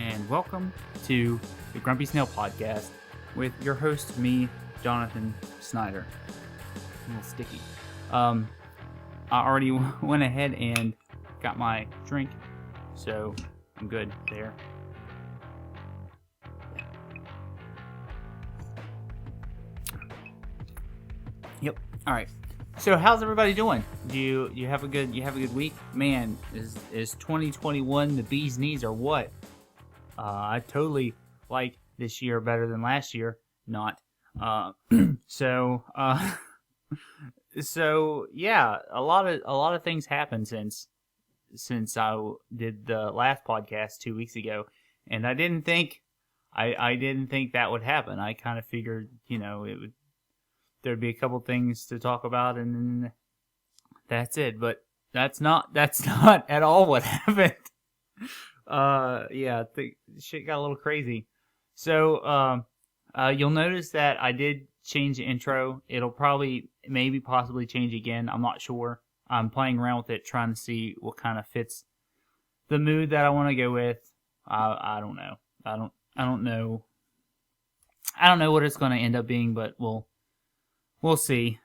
and welcome to the Grumpy Snail podcast with your host, me, Jonathan Snyder. A little sticky. I already went ahead and got my drink, so I'm good there. Yep. All right. So how's everybody doing? Do you have a good week? Man, is 2021 the bee's knees or what? I totally like this year better than last year. Not. So yeah, a lot of things happened since I did the last podcast 2 weeks ago, and I didn't think that would happen. I kind of figured, there'd be a couple things to talk about, and then that's it. But that's not at all what happened. Yeah, the shit got a little crazy. So, you'll notice that I did change the intro. It'll possibly change again. I'm not sure. I'm playing around with it, trying to see what kind of fits the mood that I want to go with. I don't know. I don't know. I don't know what it's going to end up being, but we'll see.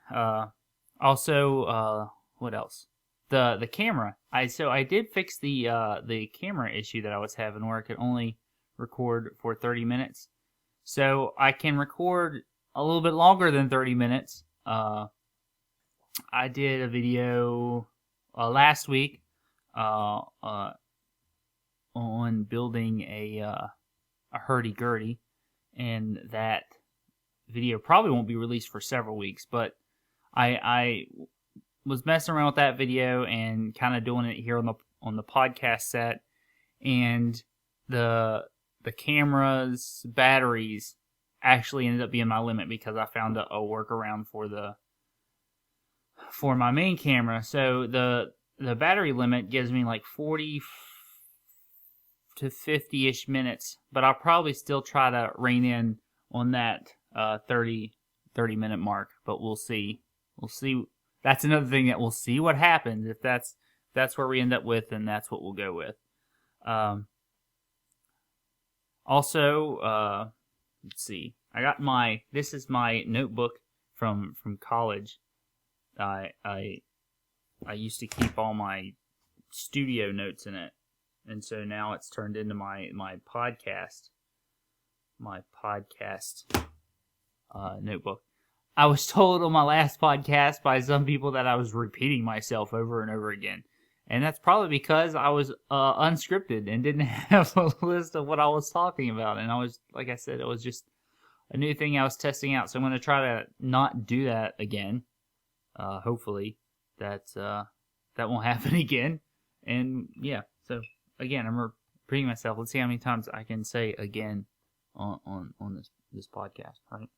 Also, what else? The camera. I did fix the camera issue that I was having, where I could only record for 30 minutes. So I can record a little bit longer than 30 minutes. I did a video last week on building a hurdy-gurdy, and that video probably won't be released for several weeks, but I was messing around with that video and kind of doing it here on the podcast set, and the camera's batteries actually ended up being my limit because I found a workaround for my main camera. So the battery limit gives me like 40 to 50-ish minutes, but I'll probably still try to rein in on that 30 minute mark, but we'll see. That's another thing that we'll see what happens. If that's where we end up with, then that's what we'll go with. Also, let's see. This is my notebook from college. I used to keep all my studio notes in it, and so now it's turned into my podcast notebook. I was told on my last podcast by some people that I was repeating myself over and over again. And that's probably because I was unscripted and didn't have a list of what I was talking about. And I was, like I said, it was just a new thing I was testing out. So I'm going to try to not do that again. Hopefully that won't happen again. And yeah, so again, I'm repeating myself. Let's see how many times I can say again on this podcast. All right.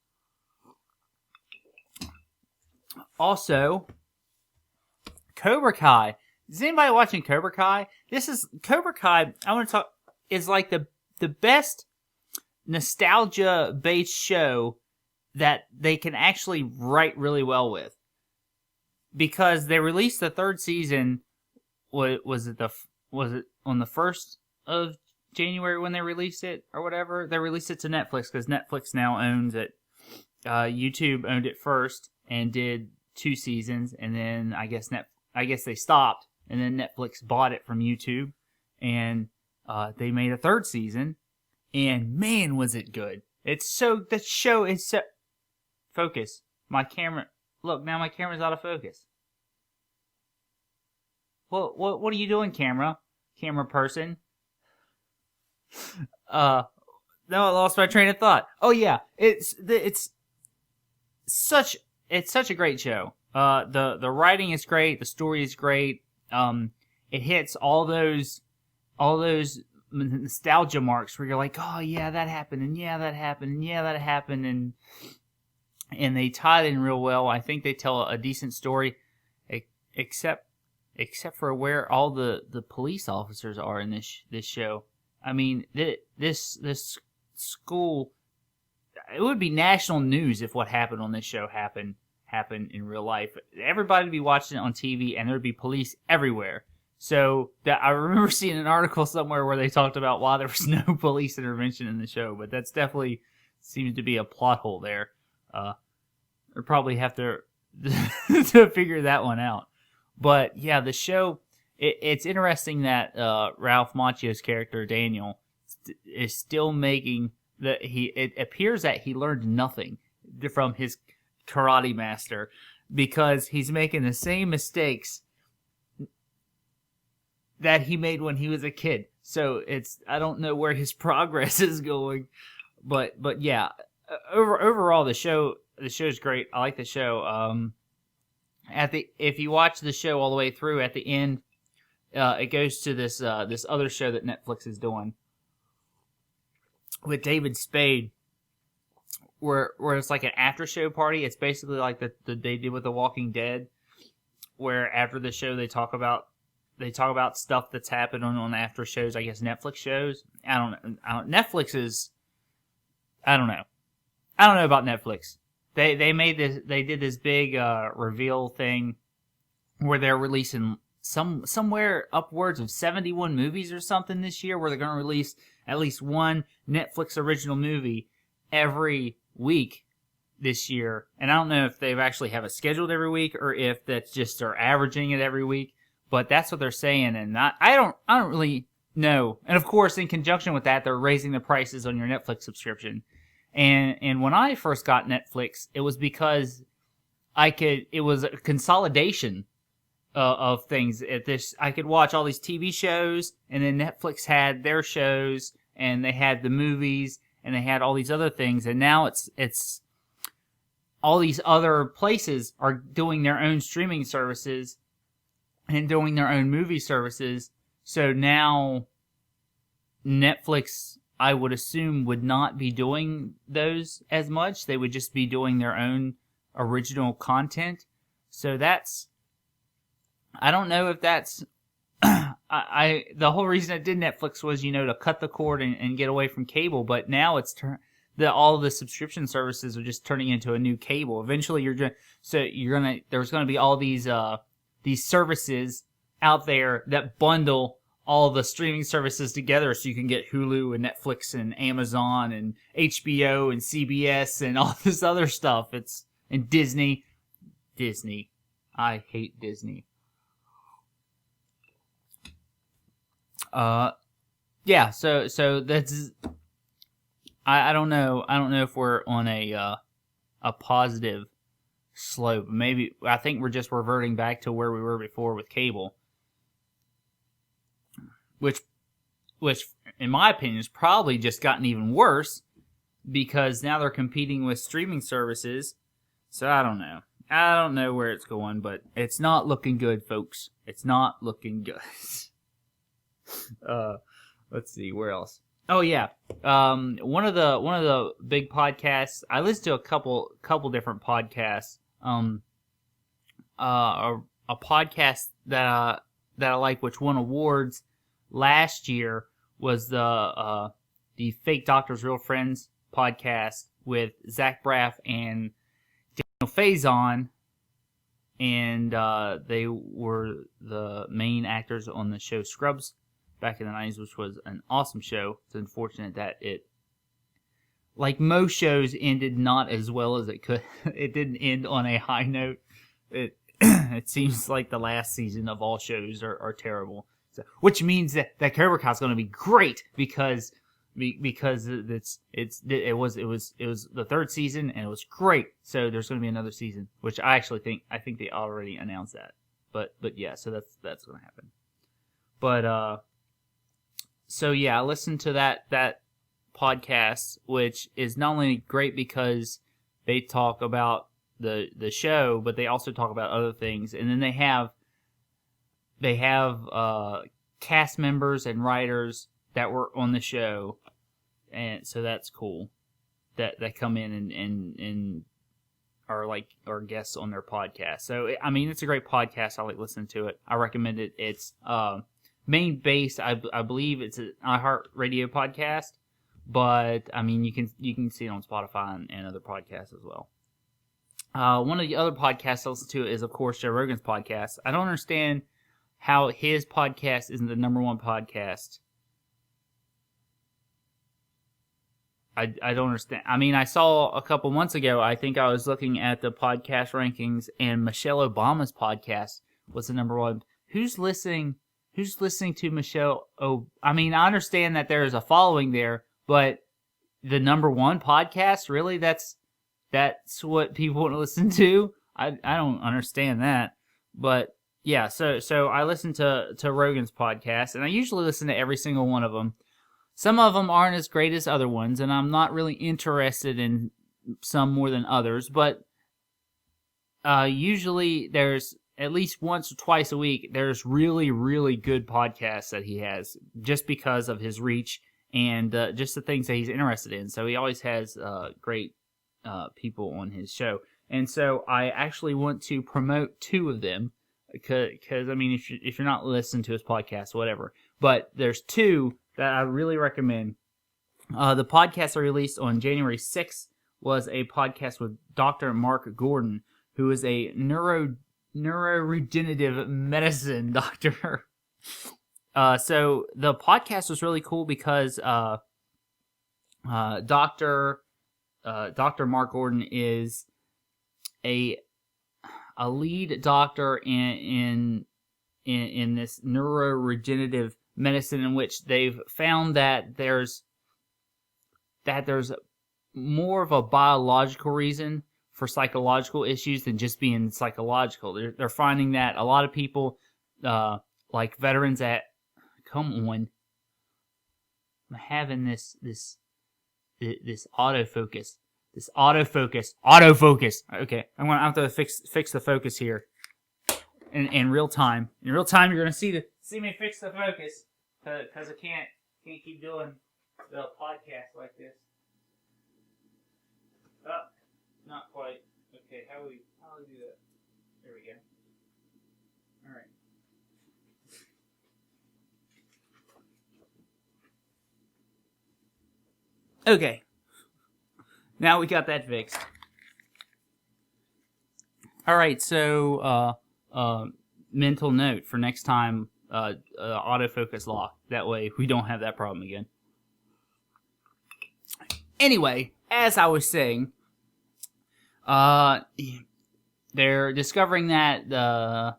Also, Cobra Kai. Is anybody watching Cobra Kai? This is Cobra Kai. I want to talk is like the best nostalgia-based show that they can actually write really well with, because they released the third season. Was it on the 1st of January when they released it or whatever? They released it to Netflix because Netflix now owns it. YouTube owned it first and did 2 seasons, and then I guess they stopped. And then Netflix bought it from YouTube, and they made a 3rd season, and man, was it good. The show is so... Focus. My camera... Look, now my camera's out of focus. What are you doing, camera person? No, I lost my train of thought. Oh yeah, it's such a great show. The writing is great, the story is great. It hits all those nostalgia marks where you're like, oh yeah, that happened, and yeah, that happened, and yeah, that happened, and they tie it in real well. I think they tell a decent story, except for where all the police officers are in this show. I mean, this school, it would be national news if what happened on this show happened in real life. Everybody would be watching it on TV, and there would be police everywhere. So that I remember seeing an article somewhere where they talked about why there was no police intervention in the show, but that's definitely seems to be a plot hole there. Or probably have to to figure that one out. But yeah, the show. It's interesting that Ralph Macchio's character Daniel is still making that it appears that he learned nothing from his karate master, because he's making the same mistakes that he made when he was a kid. So I don't know where his progress is going, but yeah, overall the show's great. I like the show. If you watch the show all the way through, at the end, it goes to this other show that Netflix is doing with David Spade, where it's like an after show party. It's basically like the they did with The Walking Dead, where after the show they talk about stuff that's happened on after shows. I guess Netflix shows. I don't know. Netflix is. I don't know. I don't know about Netflix. They did this big reveal thing where they're releasing somewhere upwards of 71 movies or something this year, where they're going to release at least one Netflix original movie every week this year. And I don't know if they actually have it scheduled every week or if that's just they're averaging it every week, but that's what they're saying. And I don't really know. And of course, in conjunction with that, they're raising the prices on your Netflix subscription. And when I first got Netflix, it was because it was a consolidation of things. I could watch all these TV shows, and then Netflix had their shows, and they had the movies, and they had all these other things. And now it's all these other places are doing their own streaming services and doing their own movie services. So now Netflix, I would assume, would not be doing those as much. They would just be doing their own original content. So I don't know if that's the whole reason I did Netflix was, to cut the cord and get away from cable. But now it's all the subscription services are just turning into a new cable. Eventually, there's gonna be all these services out there that bundle all the streaming services together, so you can get Hulu and Netflix and Amazon and HBO and CBS and all this other stuff. And Disney. I hate Disney. Yeah, so that's, I don't know if we're on a positive slope. Maybe, I think we're just reverting back to where we were before with cable, which in my opinion has probably just gotten even worse, because now they're competing with streaming services. So I don't know where it's going, but it's not looking good, folks. It's not looking good. Let's see, where else? Oh yeah, one of the big podcasts. I listen to a couple different podcasts. A podcast that I like, which won awards last year, was the Fake Doctors Real Friends podcast with Zach Braff and Daniel Faison, and they were the main actors on the show Scrubs back in the 90s, which was an awesome show. It's unfortunate that it, like most shows, ended not as well as it could. It didn't end on a high note. It seems like the last season of all shows are terrible. So, which means that Cobra Kai is going to be great, because it was the third season and it was great. So there's going to be another season, which I think they already announced that. But yeah, so that's going to happen. But so yeah, I listened to that podcast, which is not only great because they talk about the show, but they also talk about other things. And then they have cast members and writers that were on the show, and so that's cool that come in and are guests on their podcast. So I mean, it's a great podcast. I like listening to it. I recommend it. It's main base, I believe it's an iHeartRadio podcast, but I mean, you can see it on Spotify and other podcasts as well. One of the other podcasts I listen to is, of course, Joe Rogan's podcast. I don't understand how his podcast isn't the number one podcast. I don't understand. I mean, I saw a couple months ago, I think I was looking at the podcast rankings, and Michelle Obama's podcast was the number one. Who's listening to Michelle? I mean, I understand that there is a following there, but the number one podcast, really? That's what people want to listen to? I don't understand that. But yeah, so I listen to Rogan's podcast, and I usually listen to every single one of them. Some of them aren't as great as other ones, and I'm not really interested in some more than others, but usually there's at least once or twice a week, there's really, really good podcasts that he has just because of his reach and just the things that he's interested in. So he always has great people on his show. And so I actually want to promote two of them because I mean, if you're not listening to his podcast, whatever. But there's two that I really recommend. The podcast I released on January 6th was a podcast with Dr. Mark Gordon, who is a neuroregenerative medicine doctor. So the podcast was really cool because Dr. Mark Gordon is a lead doctor in this neuroregenerative medicine, in which they've found that there's more of a biological reason for psychological issues than just being psychological. They're finding that a lot of people, like veterans that, come on, I'm having this autofocus. Autofocus. Okay, I'm gonna have to fix the focus here in real time. In real time, you're gonna see me fix the focus because I can't keep doing the podcast like this. Oh, not quite. Okay, how do we do that? There we go. All right. Okay. Now we got that fixed. All right, so mental note for next time, autofocus lock. That way we don't have that problem again. Anyway, as I was saying, they're discovering that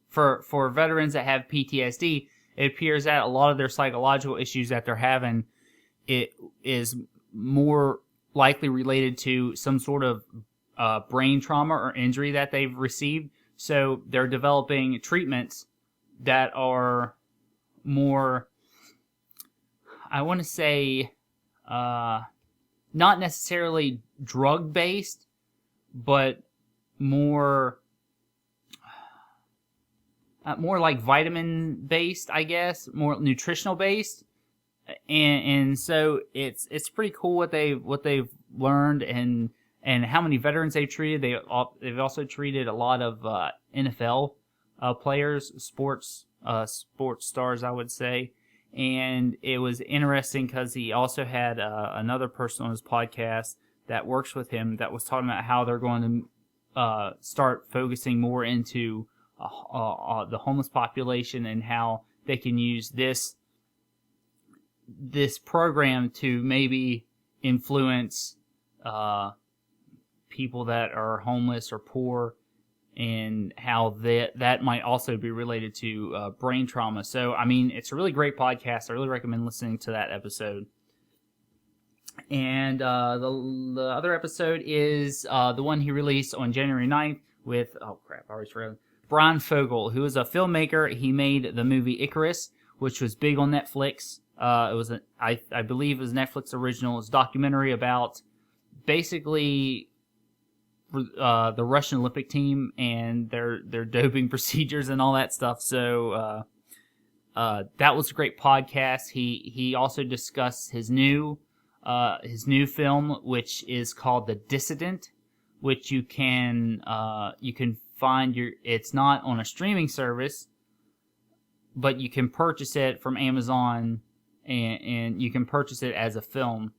for veterans that have PTSD, it appears that a lot of their psychological issues that they're having, it is more likely related to some sort of brain trauma or injury that they've received. So they're developing treatments that are more, I want to say, not necessarily drug-based, but more like vitamin-based, I guess, more nutritional-based. And so it's pretty cool what they've learned and how many veterans they've treated. They've also treated a lot of NFL players, sports stars, I would say. And it was interesting because he also had another person on his podcast that works with him that was talking about how they're going to start focusing more into the homeless population and how they can use this program to maybe influence people that are homeless or poor, and how that might also be related to brain trauma. So, I mean, it's a really great podcast. I really recommend listening to that episode. And the other episode is the one he released on January 9th with, oh crap, I always forgot, Brian Fogel, who is a filmmaker. He made the movie Icarus, which was big on Netflix. It was I believe it was Netflix original. It's a documentary about basically the Russian Olympic team and their doping procedures and all that stuff. So that was a great podcast. He also discussed his new film, which is called The Dissident, which you can find it's not on a streaming service, but you can purchase it from Amazon. And you can purchase it as a film.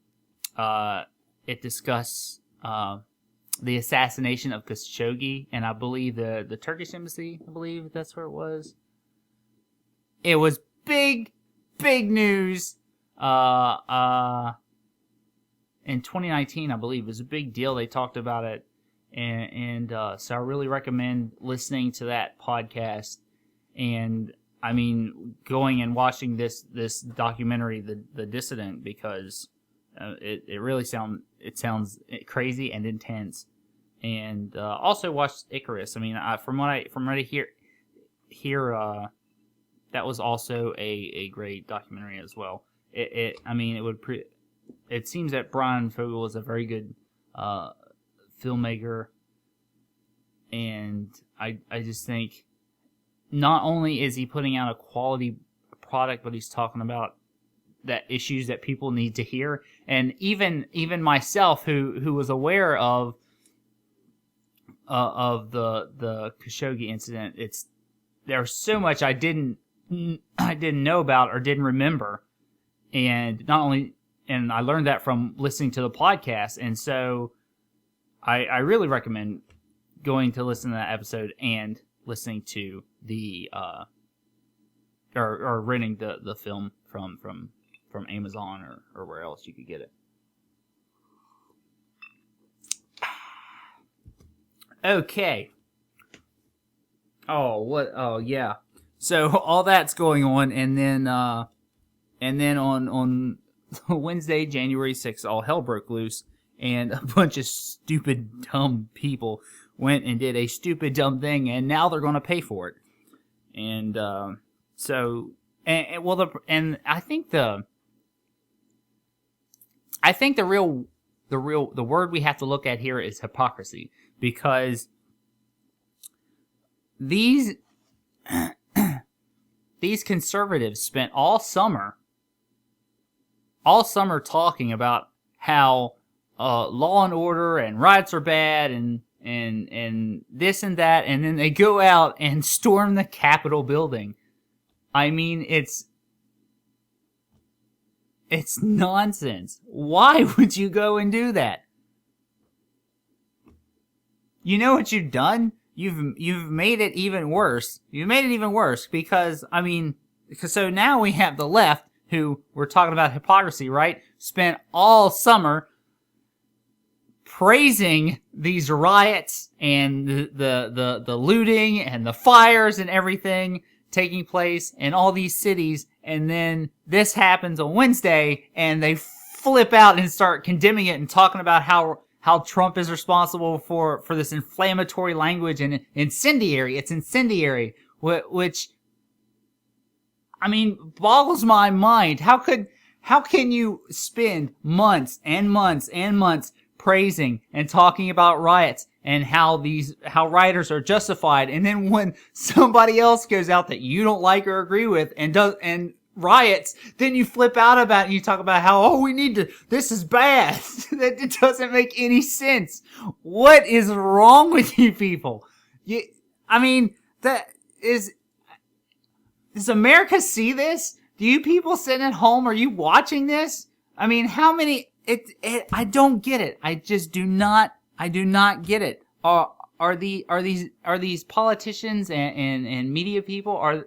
It discusses the assassination of Khashoggi, and I believe the Turkish embassy, I believe that's where it was. It was big news. In 2019, I believe, it was a big deal. They talked about it, and so I really recommend listening to that podcast. And I mean, going and watching this documentary, the Dissident, because it really sounds crazy and intense. And also watched Icarus. I mean, from what I hear, that was also a great documentary as well. It seems that Brian Fogel is a very good filmmaker, and I just think not only is he putting out a quality product, but he's talking about that issues that people need to hear. And even myself, who was aware of the Khashoggi incident, there's so much I didn't know about or didn't remember, and I learned that from listening to the podcast. And so I really recommend going to listen to that episode and listening to the or renting the film from Amazon or where else you could get it. Okay. Oh yeah. So all that's going on, and then on Wednesday, January 6th, all hell broke loose, and a bunch of stupid, dumb people went and did a stupid, dumb thing, and now they're going to pay for it. And I think the word we have to look at here is hypocrisy, because these conservatives spent all summer talking about how law and order and riots are bad and this and that, and then they go out and storm the Capitol building. I mean, it's nonsense. Why would you go and do that? You know what you've done? You've made it even worse. You've made it even worse because so now we have the left, who we're talking about hypocrisy, right? Spent all summer praising these riots and the looting and the fires and everything taking place in all these cities, and then this happens on Wednesday and they flip out and start condemning it and talking about how Trump is responsible for this inflammatory language and incendiary. It's incendiary, which, I mean, boggles my mind. How can you spend months and months and months praising and talking about riots and how rioters are justified, and then when somebody else goes out that you don't like or agree with and riots, then you flip out about it and you talk about how, this is bad. That it doesn't make any sense. What is wrong with you people? Does America see this? Do you people sitting at home, are you watching this? I mean, how many, I don't get it. I just do not get it. Are these politicians and media people,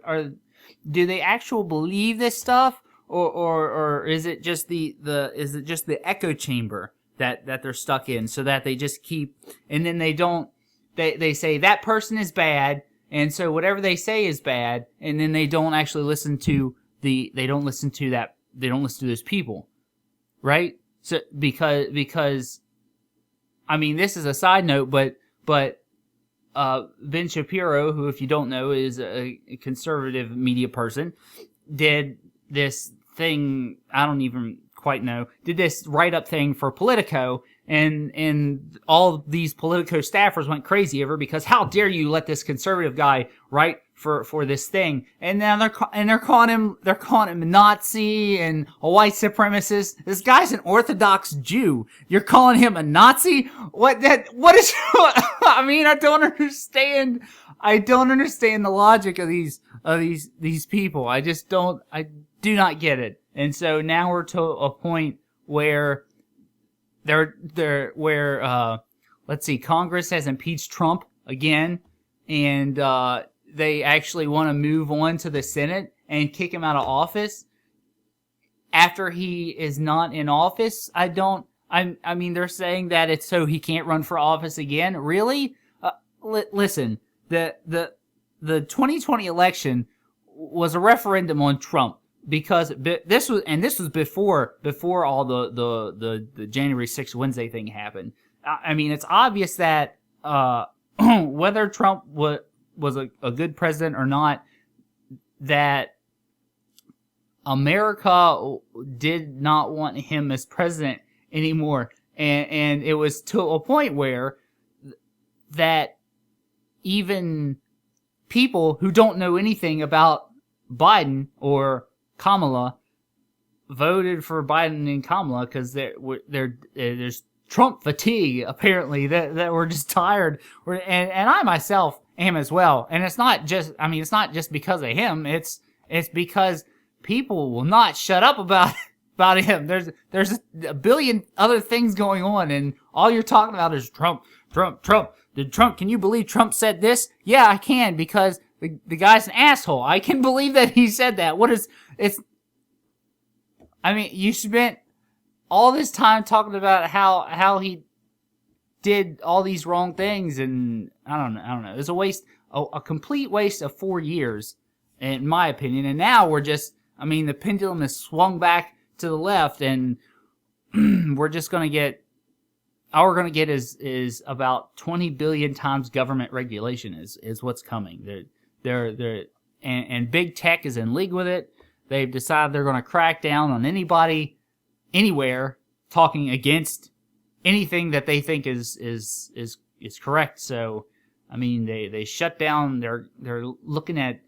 do they actually believe this stuff, or is it just the echo chamber that they're stuck in, so that they just keep, and then they say that person is bad, and so whatever they say is bad, and then they don't actually listen to those people, right? So because I mean, this is a side note, but Ben Shapiro, who, if you don't know, is a conservative media person, did this thing, I don't even quite know, did this write-up thing for Politico, and all these Politico staffers went crazy over, because how dare you let this conservative guy write for this thing, and now they're calling him a Nazi and a white supremacist. This guy's an Orthodox Jew. You're calling him a Nazi? What is? I mean, I don't understand the logic of these people. I do not get it. And so now we're to a point where let's see, Congress has impeached Trump again, and they actually want to move on to the Senate and kick him out of office after he is not in office. I mean, they're saying that it's so he can't run for office again. Really? Listen, the 2020 election was a referendum on Trump because this was before all the January 6th Wednesday thing happened. I mean, it's obvious that whether Trump was a good president or not, that America did not want him as president anymore, and it was to a point where that even people who don't know anything about Biden or Kamala voted for Biden and Kamala because there's Trump fatigue apparently that we're just tired, and I myself am as well. And it's not just because of him. It's because people will not shut up about him. There's a billion other things going on, and all you're talking about is Trump. Can you believe Trump said this? Yeah, I can, because the guy's an asshole. I can believe that he said that. You spent all this time talking about how he did all these wrong things, and I don't know. It was a complete waste of 4 years, in my opinion. And now the pendulum has swung back to the left, and we're just gonna get. All we're gonna get is about 20 billion times government regulation is what's coming. And big tech is in league with it. They've decided they're gonna crack down on anybody, anywhere, talking against anything that they think is correct. So, I mean, they shut down. They're looking at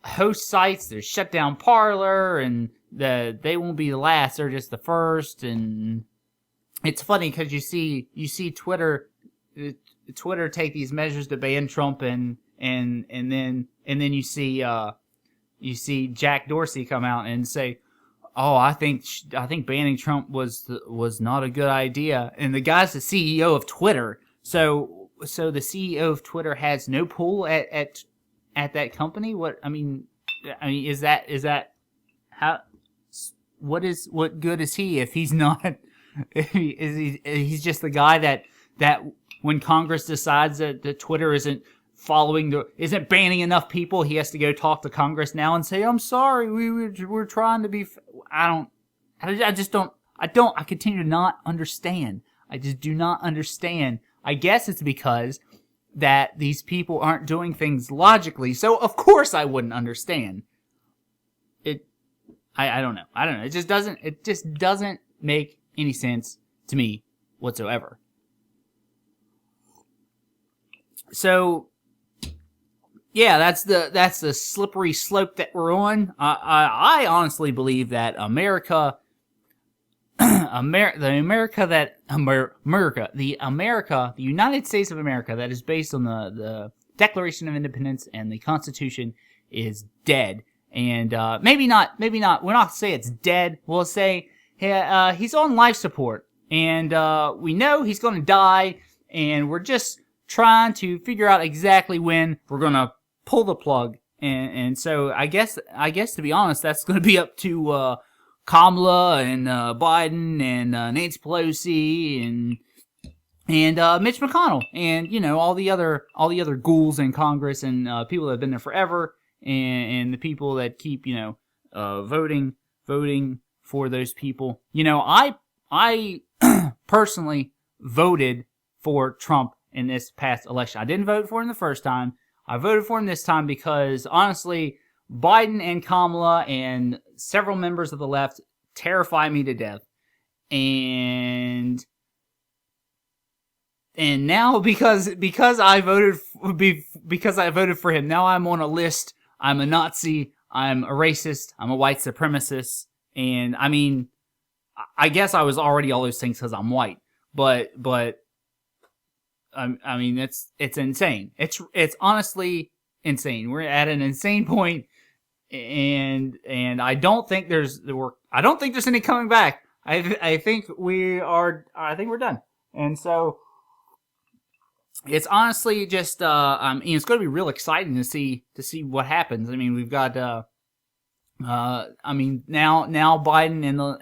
host sites. They shut down Parler, and they won't be the last. They're just the first. And it's funny because you see Twitter take these measures to ban Trump, and then you see Jack Dorsey come out and say, "Oh, I think banning Trump was not a good idea." And the guy's the CEO of Twitter, so the CEO of Twitter has no pull at that company. What is that how? What good is he if he's not? He's just the guy that when Congress decides that Twitter isn't banning enough people, he has to go talk to Congress now and say, "I'm sorry, we're trying to be." I continue to not understand. I just do not understand. I guess it's because that these people aren't doing things logically, so of course I wouldn't understand. I don't know. It just doesn't make any sense to me whatsoever. So, yeah, that's the slippery slope that we're on. I honestly believe that the United States of America that is based on the Declaration of Independence and the Constitution is dead. And maybe not. We're not going to say it's dead. We'll say he's on life support, and we know he's going to die, and we're just trying to figure out exactly when we're going to pull the plug. And so I guess to be honest, that's going to be up to Kamala and Biden and Nancy Pelosi and Mitch McConnell, and all the other ghouls in Congress and people that have been there forever, and the people that keep voting for those people. I personally voted for Trump in this past election. I didn't vote for him the first time. I voted for him this time because, honestly, Biden and Kamala and several members of the left terrify me to death. And now because I voted for him, now I'm on a list. I'm a Nazi. I'm a racist. I'm a white supremacist. And I guess I was already all those things because I'm white. But it's insane. It's honestly insane. We're at an insane point, and I don't think there's any coming back. I think we're done. And so it's honestly just it's going to be real exciting to see what happens. I mean, we've got now Biden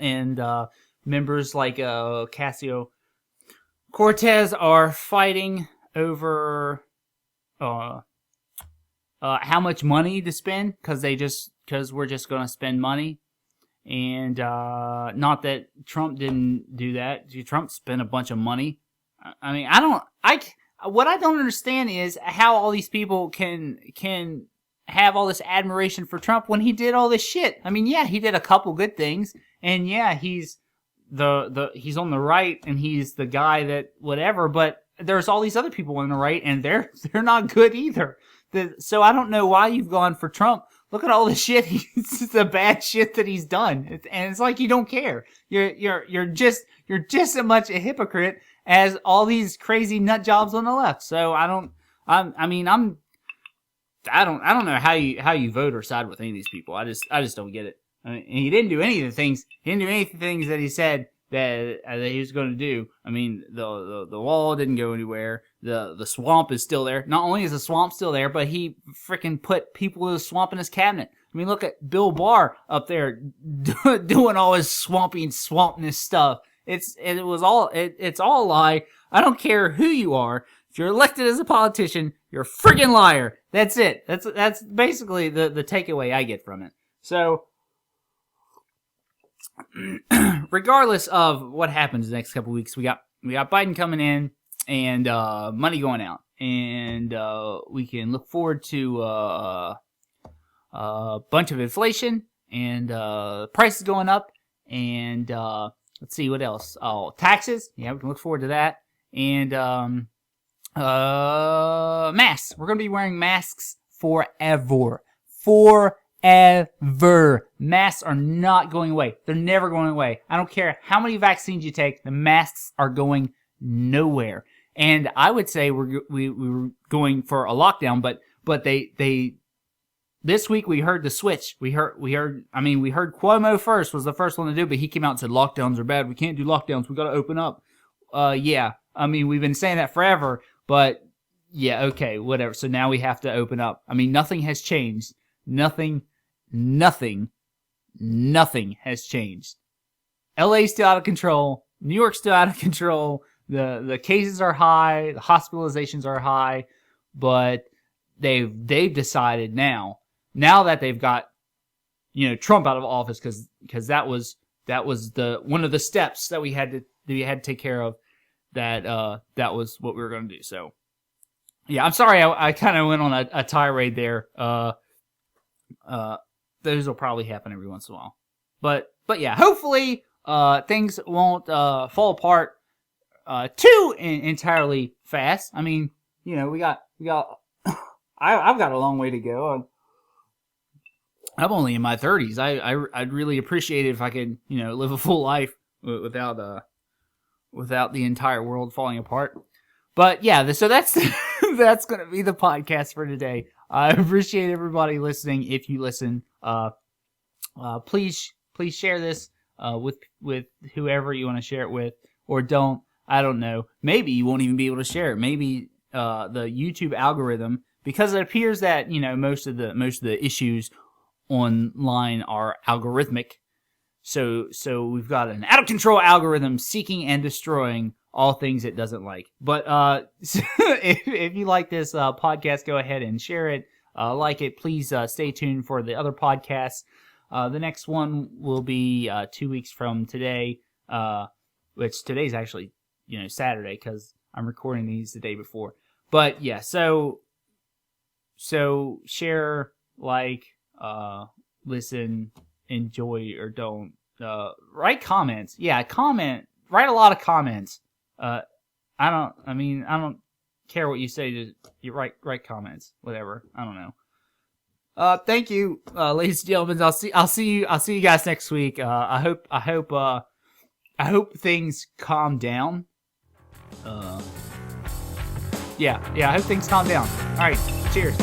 and members like Casio Cortez are fighting over how much money to spend, because we're just going to spend money. And not that Trump didn't do that. Trump spent a bunch of money. I mean, what I don't understand is how all these people can have all this admiration for Trump when he did all this shit. I mean, yeah, he did a couple good things, and yeah, he's he's on the right and he's the guy that whatever, but there's all these other people on the right and they're not good either. So I don't know why you've gone for Trump. Look at all the shit the bad shit that he's done. And it's like you don't care. You're just as much a hypocrite as all these crazy nut jobs on the left. So I don't know how you vote or side with any of these people. I just don't get it. I mean, he didn't do any of the things. He didn't do any of the things that he said that he was going to do. I mean, the wall didn't go anywhere. The swamp is still there. Not only is the swamp still there, but he freaking put people in the swamp in his cabinet. I mean, look at Bill Barr up there doing all his swampness stuff. It's all a lie. I don't care who you are. If you're elected as a politician, you're a freaking liar. That's it. That's basically the takeaway I get from it. So, regardless of what happens the next couple weeks, we got Biden coming in and money going out, and we can look forward to a bunch of inflation and prices going up, and let's see what else. Oh, taxes. Yeah, we can look forward to that, and masks. We're gonna be wearing masks forever. Masks are not going away. They're never going away. I don't care how many vaccines you take. The masks are going nowhere. And I would say we were going for a lockdown, but they this week we heard the switch. We heard Cuomo first was the first one to do, but he came out and said lockdowns are bad. We can't do lockdowns. We got to open up. Yeah. I mean, we've been saying that forever, but yeah, okay, whatever. So now we have to open up. I mean, nothing has changed. Nothing has changed. LA's still out of control. New York's still out of control. The cases are high. The hospitalizations are high. But they've decided now that they've got, Trump out of office, because that was the one of the steps that we had to take care of. That was what we were going to do. So yeah, I'm sorry I kind of went on a tirade there. Those will probably happen every once in a while. But yeah, hopefully things won't fall apart too entirely fast. I mean, we got I've got a long way to go. I'm only in my 30s. I'd really appreciate it if I could, live a full life without the entire world falling apart. But yeah, so that's that's going to be the podcast for today. I appreciate everybody listening. If you listen, please share this with whoever you want to share it with, or don't. I don't know. Maybe you won't even be able to share it. Maybe the YouTube algorithm, because it appears that most of the issues online are algorithmic. So we've got an out of control algorithm seeking and destroying all things it doesn't like. But if you like this podcast, go ahead and share it, like it. Please stay tuned for the other podcasts. The next one will be 2 weeks from today, which today's actually Saturday, because I'm recording these the day before. But yeah, so share, like, listen, enjoy, or don't. Write comments. Yeah, write a lot of comments. I don't care what you say. Just you write comments, whatever. I don't know. Thank you, ladies and gentlemen. I'll see you guys next week. I hope things calm down. I hope things calm down. All right, cheers.